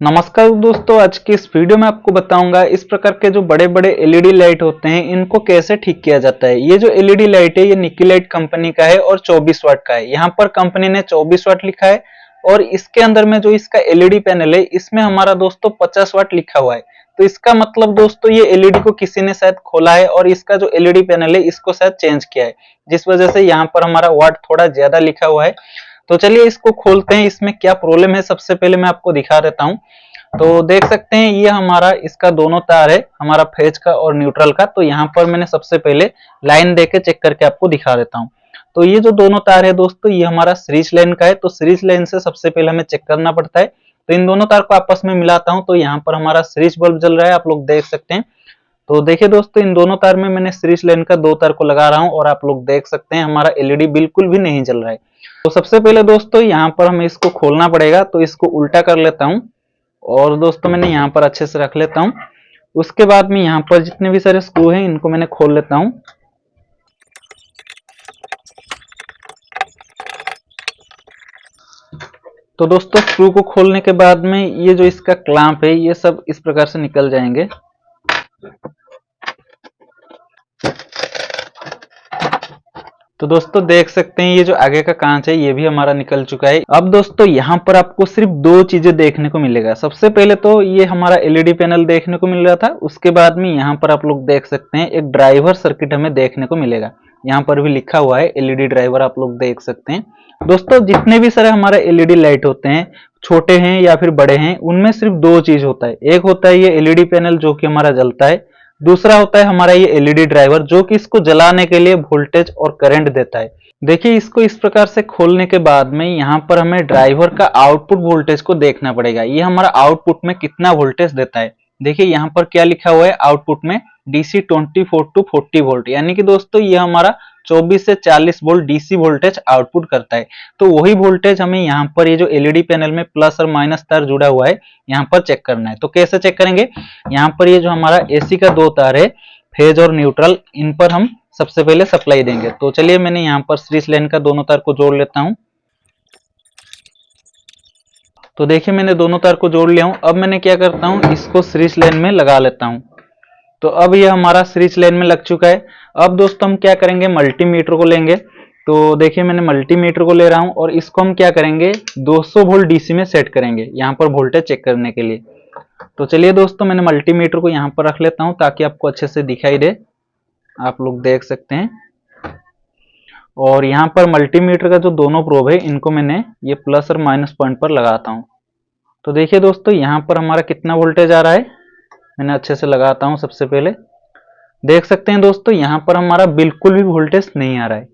नमस्कार दोस्तों, आज की इस वीडियो में आपको बताऊंगा इस प्रकार के जो बड़े बड़े एलईडी लाइट होते हैं इनको कैसे ठीक किया जाता है। ये जो एलईडी लाइट है ये निकिलाइट कंपनी का है और 24 वाट का है। यहाँ पर कंपनी ने 24 वाट लिखा है और इसके अंदर में जो इसका एलईडी पैनल है इसमें हमारा दोस्तों 50 वाट लिखा हुआ है। तो इसका मतलब दोस्तों ये एलईडी को किसी ने शायद खोला है और इसका जो एलईडी पैनल है इसको शायद चेंज किया है, जिस वजह से यहाँ पर हमारा वाट थोड़ा ज्यादा लिखा हुआ है। तो चलिए इसको खोलते हैं, इसमें क्या प्रॉब्लम है सबसे पहले मैं आपको दिखा देता हूँ। तो देख सकते हैं ये हमारा इसका दोनों तार है, हमारा फेज का और न्यूट्रल का। तो यहाँ पर मैंने सबसे पहले लाइन देके चेक करके आपको दिखा देता हूँ। तो ये जो दोनों तार है दोस्तों ये हमारा सीरीज लाइन का है। तो सीरीज लाइन से सबसे पहले हमें चेक करना पड़ता है। तो इन दोनों तार को आपस में मिलाता हूँ तो यहाँ पर हमारा सीरीज बल्ब जल रहा है, आप लोग देख सकते हैं। तो देखिए दोस्तों, इन दोनों तार में मैंने सीरीज लाइन का 2 तार को लगा रहा हूँ और आप लोग देख सकते हैं हमारा एलईडी बिल्कुल भी नहीं जल रहा है। तो सबसे पहले दोस्तों यहाँ पर हमें इसको खोलना पड़ेगा। तो इसको उल्टा कर लेता हूँ और दोस्तों मैंने यहाँ पर अच्छे से रख लेता हूँ। उसके बाद में यहाँ पर जितने भी सारे स्क्रू हैं इनको मैंने खोल लेता हूँ। तो दोस्तों स्क्रू को खोलने के बाद में ये जो इसका क्लैंप है ये सब इस प्रकार से निकल जाएंगे। तो दोस्तों देख सकते हैं ये जो आगे का कांच है ये भी हमारा निकल चुका है। अब दोस्तों यहाँ पर आपको सिर्फ 2 चीजें देखने को मिलेगा। सबसे पहले तो ये हमारा एलईडी पैनल देखने को मिल रहा था, उसके बाद में यहाँ पर आप लोग देख सकते हैं एक ड्राइवर सर्किट हमें देखने को मिलेगा। यहाँ पर भी लिखा हुआ है एलईडी ड्राइवर, आप लोग देख सकते हैं। दोस्तों जितने भी सारे हमारे एलईडी लाइट होते हैं, छोटे हैं या फिर बड़े हैं, उनमें सिर्फ 2 चीज होता है। एक होता है ये एलईडी पैनल जो कि हमारा जलता है, दूसरा होता है हमारा ये एलईडी ड्राइवर जो कि इसको जलाने के लिए वोल्टेज और करंट देता है। देखिए इसको इस प्रकार से खोलने के बाद में यहाँ पर हमें ड्राइवर का आउटपुट वोल्टेज को देखना पड़ेगा। ये हमारा आउटपुट में कितना वोल्टेज देता है। देखिए यहाँ पर क्या लिखा हुआ है आउटपुट में, डीसी 24 टू 40 वोल्ट, यानी कि दोस्तों ये हमारा 24 से 40 वोल्ट डीसी वोल्टेज आउटपुट करता है। तो वही वोल्टेज हमें यहाँ पर ये जो एलईडी पैनल में प्लस और माइनस तार जुड़ा हुआ है यहाँ पर चेक करना है। तो कैसे चेक करेंगे, यहाँ पर ये जो हमारा एसी का 2 तार है फेज और न्यूट्रल, इन पर हम सबसे पहले सप्लाई देंगे। तो चलिए मैंने यहाँ पर सीरीज लाइन का दोनों तार को जोड़ लेता हूँ। तो देखिए मैंने दोनों तार को जोड़ लिया हूँ। अब मैंने क्या करता हूँ, इसको सीरीज लाइन में लगा लेता हूँ। तो अब ये हमारा सीरीज लाइन में लग चुका है। अब दोस्तों हम क्या करेंगे, मल्टीमीटर को लेंगे। तो देखिए मैंने मल्टीमीटर को ले रहा हूं और इसको हम क्या करेंगे 200 वोल्ट डीसी में सेट करेंगे यहाँ पर वोल्टेज चेक करने के लिए। तो चलिए दोस्तों मैंने मल्टीमीटर को यहाँ पर रख लेता हूँ ताकि आपको अच्छे से दिखाई दे, आप लोग देख सकते हैं। और यहाँ पर मल्टीमीटर का जो दोनों प्रोब है इनको मैंने ये प्लस और माइनस पॉइंट पर लगाता हूँ। तो देखिए दोस्तों यहाँ पर हमारा कितना वोल्टेज आ रहा है, मैंने अच्छे से लगाता हूं। सबसे पहले देख सकते हैं दोस्तों यहाँ पर हमारा बिल्कुल भी वोल्टेज नहीं आ रहा है,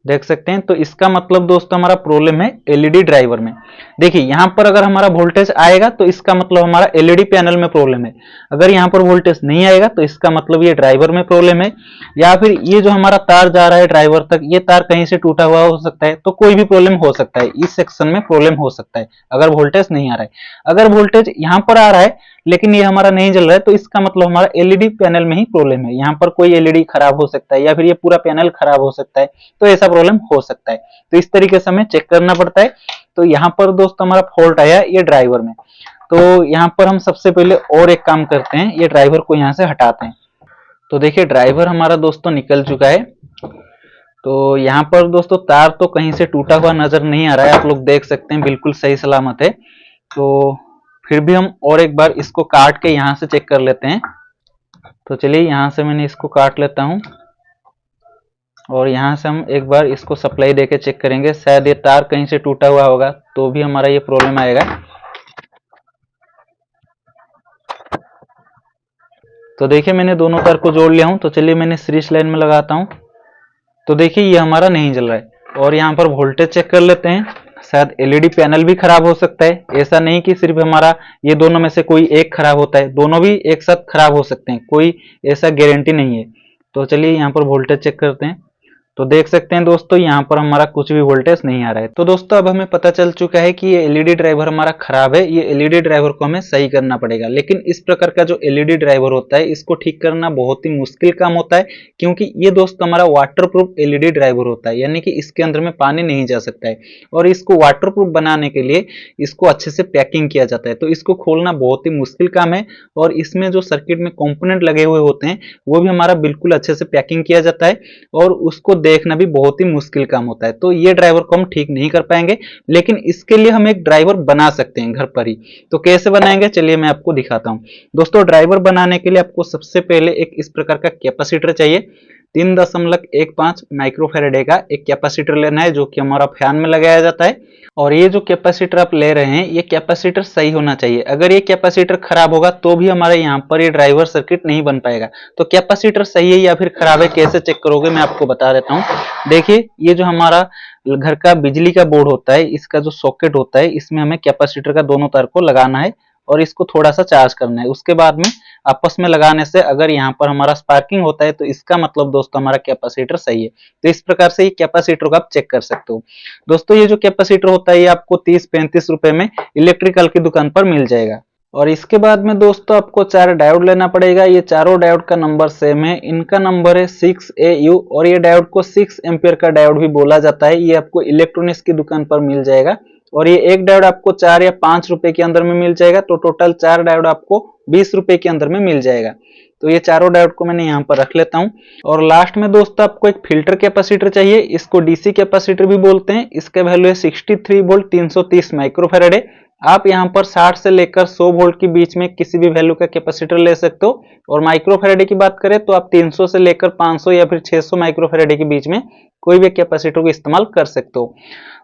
देख सकते हैं। तो इसका मतलब दोस्तों हमारा प्रॉब्लम है एलईडी ड्राइवर में। देखिए यहाँ पर अगर हमारा वोल्टेज आएगा तो इसका मतलब हमारा एलईडी पैनल में प्रॉब्लम है। अगर यहाँ पर वोल्टेज नहीं आएगा तो इसका मतलब ये ड्राइवर में प्रॉब्लम है, या फिर ये जो हमारा तार जा रहा है ड्राइवर तक ये तार कहीं से टूटा हुआ हो सकता है। तो कोई भी प्रॉब्लम हो सकता है, इस सेक्शन में प्रॉब्लम हो सकता है अगर वोल्टेज नहीं आ रहा है। अगर वोल्टेज यहाँ पर आ रहा है लेकिन ये हमारा नहीं जल रहा है तो इसका मतलब हमारा एलईडी पैनल में ही प्रॉब्लम है। यहाँ पर कोई एलईडी खराब हो सकता है या फिर ये पूरा पैनल खराब हो सकता है, तो ऐसा प्रॉब्लम हो सकता है। तो इस तरीके से हमें चेक करना पड़ता है। तो यहाँ पर दोस्तों हमारा फॉल्ट आया ये ड्राइवर में। तो यहाँ पर हम सबसे पहले और एक काम करते हैं, ये ड्राइवर को यहाँ से हटाते हैं। तो देखिए ड्राइवर हमारा दोस्तों निकल चुका है। तो यहाँ पर दोस्तों तार तो कहीं से टूटा हुआ नजर नहीं आ रहा है, आप लोग देख सकते हैं बिल्कुल सही सलामत है। तो फिर भी हम और एक बार इसको काट के यहाँ से चेक कर लेते हैं। तो चलिए यहाँ से मैंने इसको काट लेता हूँ और यहाँ से हम एक बार इसको सप्लाई देके चेक करेंगे। शायद ये तार कहीं से टूटा हुआ होगा तो भी हमारा ये प्रॉब्लम आएगा। तो देखिए मैंने दोनों तार को जोड़ लिया हूँ। तो चलिए मैंने सीरीज लाइन में लगाता हूँ। तो देखिए ये हमारा नहीं जल रहा है। और यहाँ पर वोल्टेज चेक कर लेते हैं, शायद एलईडी पैनल भी खराब हो सकता है। ऐसा नहीं कि सिर्फ हमारा ये दोनों में से कोई एक खराब होता है, दोनों भी एक साथ खराब हो सकते हैं, कोई ऐसा गारंटी नहीं है। तो चलिए यहाँ पर वोल्टेज चेक करते हैं। तो देख सकते हैं दोस्तों यहाँ पर हमारा कुछ भी वोल्टेज नहीं आ रहा है। तो दोस्तों अब हमें पता चल चुका है कि ये एलईडी ड्राइवर हमारा खराब है, ये एलईडी ड्राइवर को हमें सही करना पड़ेगा। लेकिन इस प्रकार का जो एलईडी ड्राइवर होता है इसको ठीक करना बहुत ही मुश्किल काम होता है, क्योंकि ये दोस्तों हमारा वाटरप्रूफ एलईडी ड्राइवर होता है, यानी कि इसके अंदर में पानी नहीं जा सकता है। और इसको वाटरप्रूफ बनाने के लिए इसको अच्छे से पैकिंग किया जाता है, तो इसको खोलना बहुत ही मुश्किल काम है। और इसमें जो सर्किट में कंपोनेंट लगे हुए होते हैं वो भी हमारा बिल्कुल अच्छे से पैकिंग किया जाता है, और उसको देखना भी बहुत ही मुश्किल काम होता है। तो ये ड्राइवर को हम ठीक नहीं कर पाएंगे, लेकिन इसके लिए हम एक ड्राइवर बना सकते हैं घर पर ही। तो कैसे बनाएंगे चलिए मैं आपको दिखाता हूं। दोस्तों ड्राइवर बनाने के लिए आपको सबसे पहले एक इस प्रकार का कैपेसिटर चाहिए। 3.15 माइक्रोफैराडे का एक कैपेसिटर लेना है, जो कि हमारा फैन में लगाया जाता है। और ये जो कैपेसिटर आप ले रहे हैं ये कैपेसिटर सही होना चाहिए। अगर ये कैपेसिटर खराब होगा तो भी हमारे यहाँ पर ये ड्राइवर सर्किट नहीं बन पाएगा। तो कैपेसिटर सही है या फिर खराब है कैसे चेक करोगे, मैं आपको बता देता हूँ। देखिए ये जो हमारा घर का बिजली का बोर्ड होता है, इसका जो सॉकेट होता है, इसमें हमें कैपेसिटर का दोनों तार को लगाना है और इसको थोड़ा सा चार्ज करना है। उसके बाद में आपस में लगाने से अगर यहाँ पर हमारा स्पार्किंग होता है तो इसका मतलब दोस्तों हमारा कैपेसिटर सही है। तो इस प्रकार से ये कैपेसिटर को आप चेक कर सकते हो। दोस्तों ये जो कैपेसिटर होता है ये आपको 30-35 रुपए में इलेक्ट्रिकल की दुकान पर मिल जाएगा। और इसके बाद में दोस्तों आपको 4 डायोड लेना पड़ेगा। ये चारों डायोड का नंबर सेम है, इनका नंबर है 6AU और ये डायोड को 6 एम्पियर का डायोड भी बोला जाता है। ये आपको इलेक्ट्रॉनिक्स की दुकान पर मिल जाएगा और ये एक डायोड आपको 4 या 5 रुपए के अंदर में मिल जाएगा। तो टोटल 4 डायोड आपको 20 रुपए के अंदर में मिल जाएगा। तो ये चारों डायोड को मैंने यहाँ पर रख लेता हूँ। और लास्ट में दोस्तों आपको एक फिल्टर कैपेसिटर चाहिए, इसको डीसी कैपेसिटर भी बोलते हैं। इसका वैल्यू है 63 वोल्ट 330 माइक्रोफैराडे। आप यहाँ पर 60 से लेकर 100 वोल्ट के बीच में किसी भी वैल्यू का कैपेसिटर ले सकते हो। और माइक्रोफैराडे की बात करें तो आप 300 से लेकर 500 या फिर 600 माइक्रोफैराडे के बीच में कोई भी कैपेसिटर को इस्तेमाल कर सकते हो।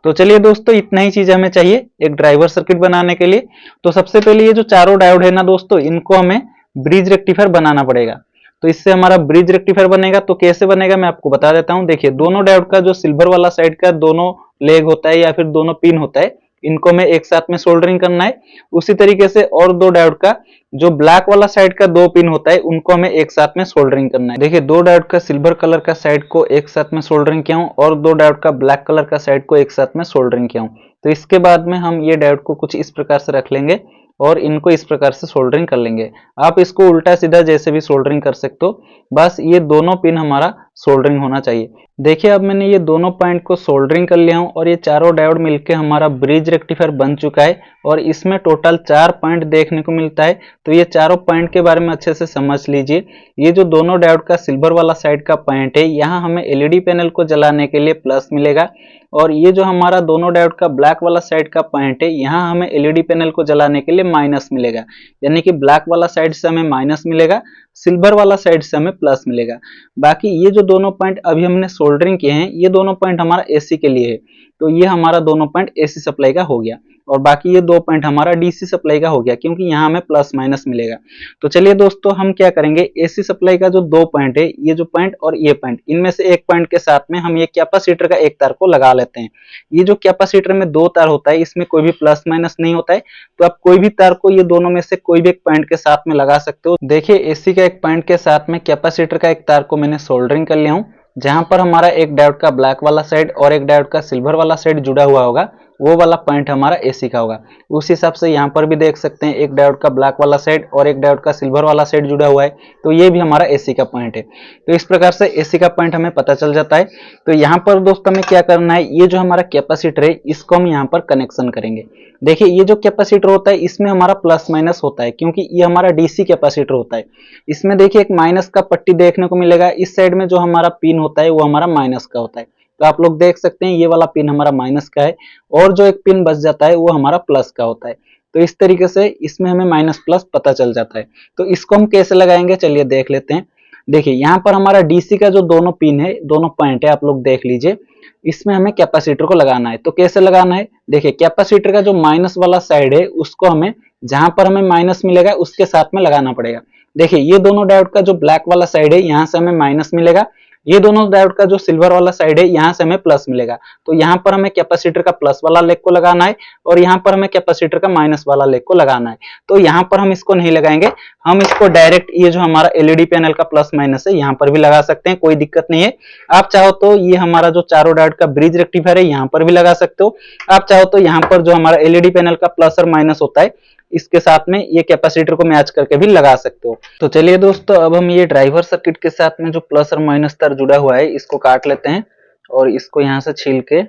तो चलिए दोस्तों इतना ही चीज हमें चाहिए एक ड्राइवर सर्किट बनाने के लिए। तो सबसे पहले ये जो चारों डायोड है ना दोस्तों, इनको हमें ब्रिज रेक्टिफायर बनाना पड़ेगा। तो इससे हमारा ब्रिज रेक्टिफायर बनेगा। तो कैसे बनेगा मैं आपको बता देता हूं। देखिए दोनों डायोड का जो सिल्वर वाला साइड का दोनों लेग होता है या फिर दोनों पिन होता है, इनको में एक साथ में सोल्डरिंग करना है। उसी तरीके से और दो डायोड का जो ब्लैक वाला साइड का 2 पिन होता है उनको हमें एक साथ में सोल्डरिंग करना है। देखिए 2 डायोड का सिल्वर कलर का साइड को एक साथ में सोल्डरिंग किया हूं और 2 डायोड का ब्लैक कलर का साइड को एक साथ में सोल्डरिंग किया हूं। तो इसके बाद में हम ये डायोड को कुछ इस प्रकार से रख लेंगे और इनको इस प्रकार से सोल्डरिंग कर लेंगे। आप इसको उल्टा सीधा जैसे भी सोल्डरिंग कर सकते हो, बस ये दोनों पिन हमारा सोल्डरिंग होना चाहिए। देखिए अब मैंने ये दोनों पॉइंट को सोल्डरिंग कर लिया हूं और ये चारों डायोड मिलके हमारा ब्रिज रेक्टिफायर बन चुका है। और इसमें टोटल 4 पॉइंट देखने को मिलता है। तो ये चारों पॉइंट के बारे में अच्छे से समझ लीजिए। ये जो दोनों डायोड का सिल्वर वाला साइड का पॉइंट है, यहाँ हमें एलईडी पैनल को जलाने के लिए प्लस मिलेगा। और ये जो हमारा दोनों डायोड का ब्लैक वाला साइड का पॉइंट है, यहाँ हमें एलईडी पैनल को जलाने के लिए माइनस मिलेगा। यानी कि ब्लैक वाला साइड से हमें माइनस मिलेगा, सिल्वर वाला साइड से हमें प्लस मिलेगा। बाकी ये जो दोनों पॉइंट अभी हमने सोल्डरिंग किए हैं, ये दोनों पॉइंट हमारा एसी के लिए है। तो ये हमारा दोनों पॉइंट एसी सप्लाई का हो गया। और बाकी ये 2 पॉइंट हमारा डीसी सप्लाई का हो गया, क्योंकि यहाँ हमें प्लस माइनस मिलेगा। तो चलिए दोस्तों हम क्या करेंगे, एसी सप्लाई का जो 2 पॉइंट है, ये जो पॉइंट और ये पॉइंट, इनमें से एक पॉइंट के साथ में हम ये कैपेसिटर का एक तार को लगा लेते हैं। ये जो कैपेसिटर में 2 तार होता है, इसमें कोई भी प्लस माइनस नहीं होता है। तो आप कोई भी तार को ये दोनों में से कोई भी एक पॉइंट के साथ में लगा सकते हो। देखिए एसी का एक पॉइंट के साथ में कैपेसिटर का एक तार को मैंने सोल्डरिंग कर लिया हूं। जहां पर हमारा एक डायोड का ब्लैक वाला साइड और एक डायोड का सिल्वर वाला साइड जुड़ा हुआ होगा, वो वाला पॉइंट हमारा एसी का होगा। उस हिसाब से यहाँ पर भी देख सकते हैं एक डायोड का ब्लैक वाला साइड और एक डायोड का सिल्वर वाला साइड जुड़ा हुआ है, तो ये भी हमारा एसी का पॉइंट है। तो इस प्रकार से एसी का पॉइंट हमें पता चल जाता है। तो यहाँ पर दोस्तों हमें क्या करना है, ये जो हमारा कैपेसिटर है इसको हम यहाँ पर कनेक्शन करेंगे। देखिए ये जो कैपेसिटर होता है इसमें हमारा प्लस माइनस होता है, क्योंकि ये हमारा डीसी कैपेसिटर होता है। इसमें देखिए एक माइनस का पट्टी देखने को मिलेगा। इस साइड में जो हमारा पिन होता है वो हमारा माइनस का होता है। तो आप लोग देख सकते हैं ये वाला पिन हमारा माइनस का है और जो एक पिन बच जाता है वो हमारा प्लस का होता है। तो इस तरीके से इसमें हमें माइनस प्लस पता चल जाता है। तो इसको हम कैसे लगाएंगे चलिए देख लेते हैं। देखिए यहाँ पर हमारा डीसी का जो दोनों पिन है, दोनों पॉइंट है, आप लोग देख लीजिए, इसमें हमें कैपेसिटर को लगाना है। तो कैसे लगाना है, देखिए कैपेसिटर का जो माइनस वाला साइड है उसको हमें जहां पर हमें माइनस मिलेगा उसके साथ में लगाना पड़ेगा। देखिए ये दोनों डायोड का जो ब्लैक वाला साइड है, यहाँ से हमें माइनस मिलेगा, ये दोनों डायोड का जो सिल्वर वाला साइड है यहाँ से हमें प्लस मिलेगा, तो यहाँ पर हमें कैपेसिटर का प्लस वाला लेग को लगाना है और यहाँ पर हमें कैपेसिटर का माइनस वाला लेग को लगाना है। तो यहाँ पर हम इसको नहीं लगाएंगे, हम इसको डायरेक्ट ये जो हमारा एलईडी पैनल का प्लस माइनस है यहाँ पर भी लगा सकते हैं, कोई दिक्कत नहीं है। आप चाहो तो ये हमारा जो चारों डायोड का ब्रिज रेक्टिफायर है यहाँ पर भी लगा सकते हो। आप चाहो तो यहाँ पर जो हमारा एलईडी पैनल का प्लस और माइनस होता है इसके साथ में ये कैपेसिटर को मैच करके भी लगा सकते हो। तो चलिए दोस्तों, अब हम ये ड्राइवर सर्किट के साथ में जो प्लस और माइनस तार जुड़ा हुआ है इसको काट लेते हैं और इसको यहाँ से छील के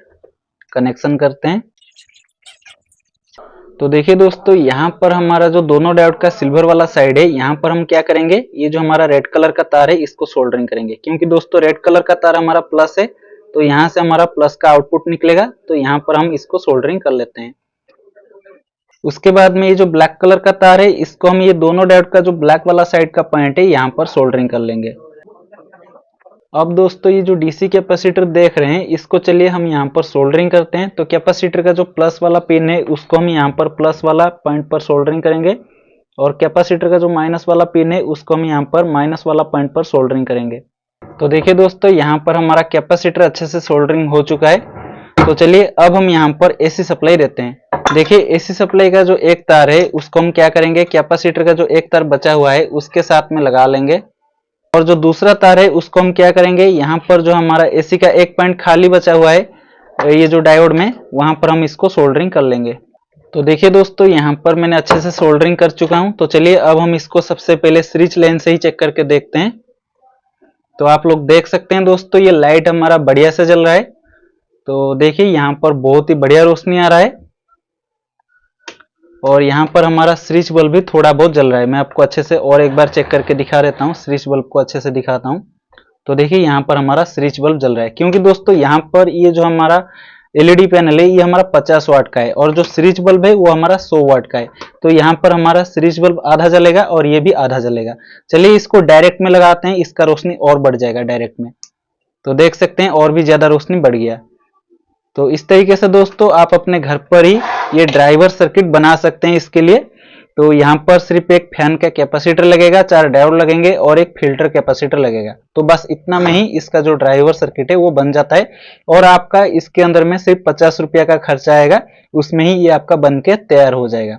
कनेक्शन करते हैं। तो देखिए दोस्तों, यहाँ पर हमारा जो दोनों डायोड का सिल्वर वाला साइड है यहाँ पर हम क्या करेंगे, ये जो हमारा रेड कलर का तार है इसको सोल्डरिंग करेंगे, क्योंकि दोस्तों रेड कलर का तार हमारा प्लस है तो यहाँ से हमारा प्लस का आउटपुट निकलेगा, तो यहाँ पर हम इसको सोल्डरिंग कर लेते हैं। उसके बाद में ये जो ब्लैक कलर का तार है इसको हम ये दोनों डायोड का जो ब्लैक वाला साइड का पॉइंट है यहाँ पर सोल्डरिंग कर लेंगे। अब दोस्तों ये जो डीसी कैपेसिटर देख रहे हैं इसको चलिए हम यहाँ पर सोल्डरिंग करते हैं। तो कैपेसिटर का जो प्लस वाला पिन है उसको हम यहाँ पर प्लस वाला पॉइंट पर सोल्डरिंग करेंगे और कैपेसिटर का जो माइनस वाला पिन है उसको हम यहाँ पर माइनस वाला पॉइंट पर सोल्डरिंग करेंगे। तो देखिए दोस्तों, यहाँ पर हमारा कैपेसिटर अच्छे से सोल्डरिंग हो चुका है। तो चलिए अब हम यहाँ पर एसी सप्लाई देते हैं। देखिए एसी सप्लाई का जो एक तार है उसको हम क्या करेंगे, कैपेसिटर का जो एक तार बचा हुआ है उसके साथ में लगा लेंगे और जो दूसरा तार है उसको हम क्या करेंगे, यहाँ पर जो हमारा एसी का एक पॉइंट खाली बचा हुआ है ये जो डायोड में, वहां पर हम इसको सोल्डरिंग कर लेंगे। तो देखिए दोस्तों, यहाँ पर मैंने अच्छे से सोल्डरिंग कर चुका हूं। तो चलिए अब हम इसको सबसे पहले सीरीज लाइन से ही चेक करके देखते हैं। तो आप लोग देख सकते हैं दोस्तों, ये लाइट हमारा बढ़िया से जल रहा है। तो देखिए यहाँ पर बहुत ही बढ़िया रोशनी आ रहा है और यहाँ पर हमारा स्विच बल्ब भी थोड़ा बहुत जल रहा है। मैं आपको अच्छे से और एक बार चेक करके दिखा देता हूँ, स्विच बल्ब को अच्छे से दिखाता हूँ। तो देखिए यहाँ पर हमारा स्विच बल्ब जल रहा है, क्योंकि दोस्तों यहाँ पर ये जो हमारा एलईडी पैनल है ये हमारा 50 वाट का है और जो स्विच बल्ब है वो हमारा 100 वाट का है। तो यहाँ पर हमारा स्विच बल्ब आधा जलेगा और ये भी आधा जलेगा। चलिए इसको डायरेक्ट में लगाते हैं, इसका रोशनी और बढ़ जाएगा डायरेक्ट में। तो देख सकते हैं और भी ज्यादा रोशनी बढ़ गया। तो इस तरीके से दोस्तों आप अपने घर पर ही ये ड्राइवर सर्किट बना सकते हैं। इसके लिए तो यहाँ पर सिर्फ एक फैन का कैपेसिटर लगेगा, 4 डायोड लगेंगे और एक फिल्टर कैपेसिटर लगेगा। तो बस इतना में ही इसका जो ड्राइवर सर्किट है वो बन जाता है और आपका इसके अंदर में सिर्फ 50 रुपया का खर्चा आएगा, उसमें ही ये आपका बन के तैयार हो जाएगा।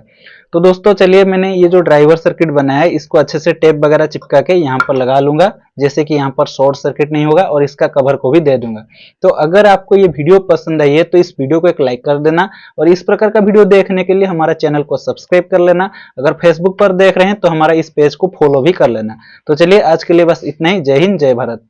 तो दोस्तों चलिए मैंने ये जो ड्राइवर सर्किट बनाया है इसको अच्छे से टेप वगैरह चिपका के यहाँ पर लगा लूंगा, जैसे कि यहाँ पर शॉर्ट सर्किट नहीं होगा, और इसका कवर को भी दे दूंगा। तो अगर आपको ये वीडियो पसंद आई है तो इस वीडियो को एक लाइक कर देना और इस प्रकार का वीडियो देखने के लिए हमारा चैनल को सब्सक्राइब कर लेना। अगर फेसबुक पर देख रहे हैं तो हमारा इस पेज को फॉलो भी कर लेना। तो चलिए आज के लिए बस इतना ही। जय हिंद, जय भारत।